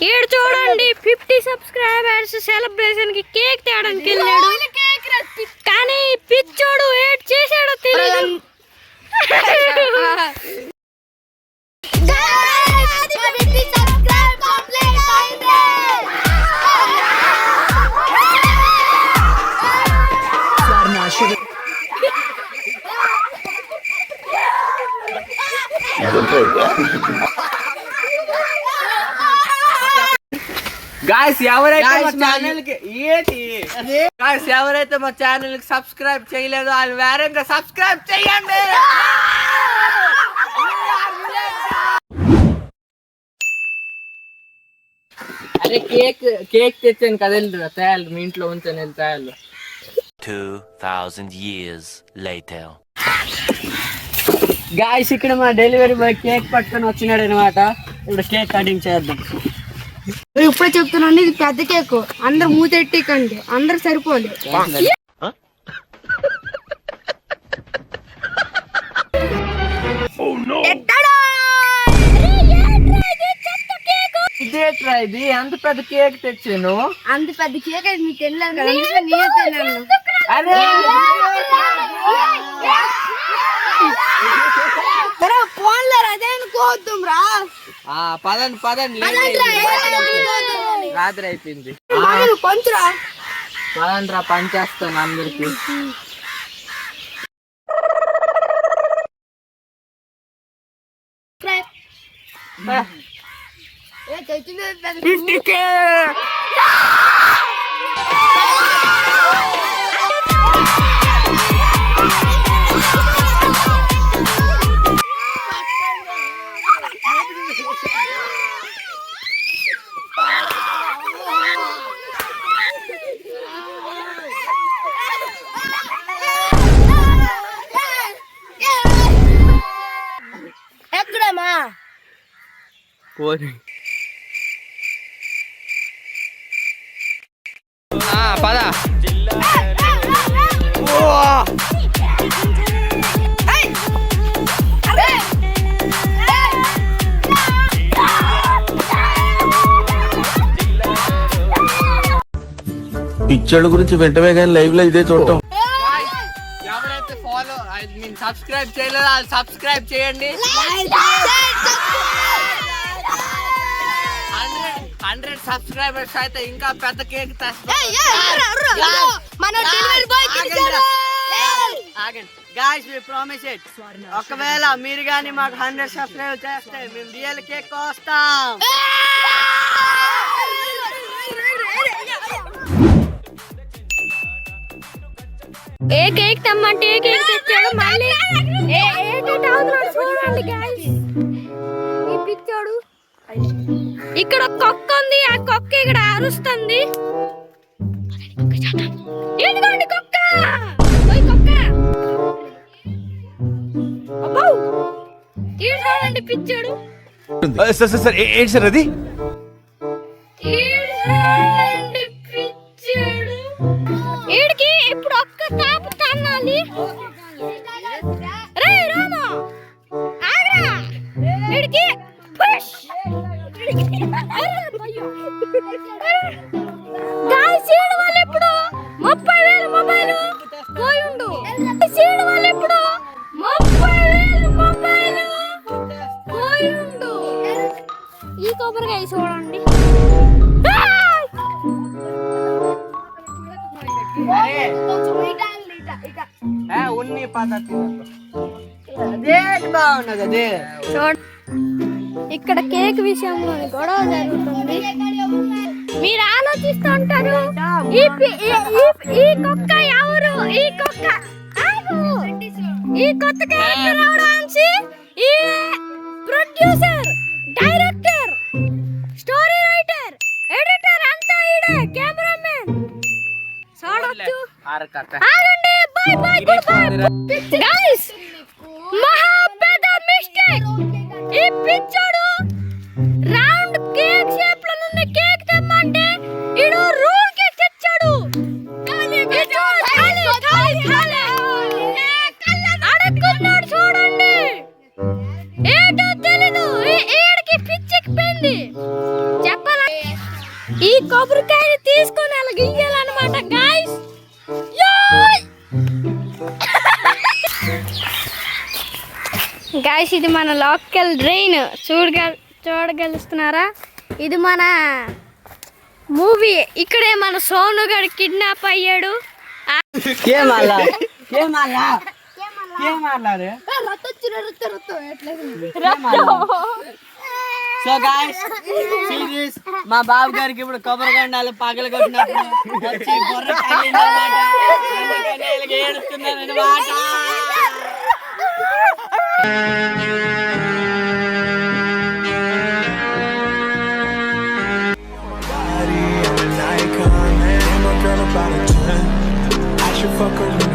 ఈడు చూడండి 50 subscribers celebration కి కేక్ తేడానికి వెళ్ళాడు, కానీ పిచ్చోడు ఏడ్ చేసాడో తెలియదు. గాయ్స్ ఎవరైతే మా ఛానల్ కి సబ్స్క్రైబ్ చేయలేదు వాళ్ళు వేరంగా సబ్స్క్రైబ్ చేయండి. అరే కేక్ తెచ్చాను కదండి, తయారు మీ ఇంట్లో ఉంచాను తయారు. 2000 years later. గాయ్స్ ఇక్కడ మా డెలివరీ బాయ్ కేక్ పట్టుకొని వచ్చినాడు అనమాట. ఇప్పుడు కేక్ కటింగ్ చేద్దాం. ఇప్పుడే చెప్తున్నాను, ఇది పెద్ద కేక్, అందరు మూతెట్టికండి, అందరు సరిపోలే. ఇదేట్రా ఇది అంత పెద్ద కేక్ తెచ్చాను? అంత పెద్ద కేక్ అది మీకు తెలియదు కదా, నేను తిన్నాను. అరే ఫోన్లో అదే అనుకోవద్దు రా. పదండి రాత్రి అయిపోయింది. పంచురా పదండి రా, పంచేస్తాను అందరికి. ఎక్కడమ్మా పద పిక్చర్ల గురించి వెంటనే కానీ లైవ్ లో ఇదే చూడటం. ఎవరైతే సబ్స్క్రైబ్ చేయలేదో వాళ్ళు సబ్స్క్రైబ్ చేయండి. 100 సబ్స్క్రైబర్స్ అయితే ఇంకా పెద్ద cake guys we promise it. ఒకవేళ మీరు గానీ మాకు 100 సబ్స్క్రైబ్ చేస్తే మేము రియల్ కేక్ కోస్తాం. ఏ కేక్ తెమ్మంటే ఏ కేక్ తెచ్చాడు, మళ్ళీ చూడండి గాయ్స్. ఈ పిచ్చోడు ఇక్కడ కుక్క ఉంది, ఆ కుక్క ఇక్కడ అరుస్తుంది. ఎందుకండి కుక్క కుక్క అబ్బో చూడండి పిచ్చోడు. సార్ ఏంటి సార్ అది? ఈడికి ఇప్పుడు ఒక్క తాపు తన్నాలి. రే రామా ఆగ్రా, ఈడికి పుష్. గాయ్స్ ఈడి వల్ల ఇప్పుడు 30,000 మొబైల్ పోయిండు. ఈడి వల్ల ఇప్పుడు 30,000 మొబైల్ పోయిండు. ఈ కొబ్బరికాయ చూడండి. ఉన్ని పద్ధతి అదే బాగున్నది. అదే ఇక్కడ కేక్ విషయంలో గొడవ జరుగుతుంది. మీరు ఆలోచిస్తూ ఉంటారు, ఈ కుక్క ఎవరు? ఈ కుక్క ఈ కొత్త క్యారెక్టర్ రావడానికి ఈ producer, director, story writer, editor అంతా ఈడే, కెమెరామెన్ చూడొచ్చు. ఆగండి, by by, good bye guys. మహా పెద్ద మిస్టేక్. ఈ పిచ్చోడు రౌండ్ కేక్ షేప్ లో ఉన్న కేక్ తెమ్మంటే ఇడు రూల్ కేక్ తెచ్చాడు. అడుక్కున్నాడు చూడండి, ఏటో తెలీదు. ఈడికి పిచ్చికి చూడండి చెప్పాలా ఈ కొబ్బరికాయని తీసుకొని అలా గింజాలన్నమాట గాయ్స్. గాయ్స్ ఇది మన లోకల్ డ్రైన్ చూడగలుస్తున్నారా? ఇది మన మూవీ. ఇక్కడే మన సోను గారు కిడ్నాప్ అయ్యాడు. సో గాయ్స్ సీరియస్ మా బాబు గారికి ఇప్పుడు కొబ్బరి గండాలు పగల కొట్టినప్పుడు వచ్చి బుర్ర పగిలిందన్నమాట. అందుకనే వీళ్ళకి ఏడుస్తున్నారన్నమాట. An icon, and my girl about a 10. I should fuck her.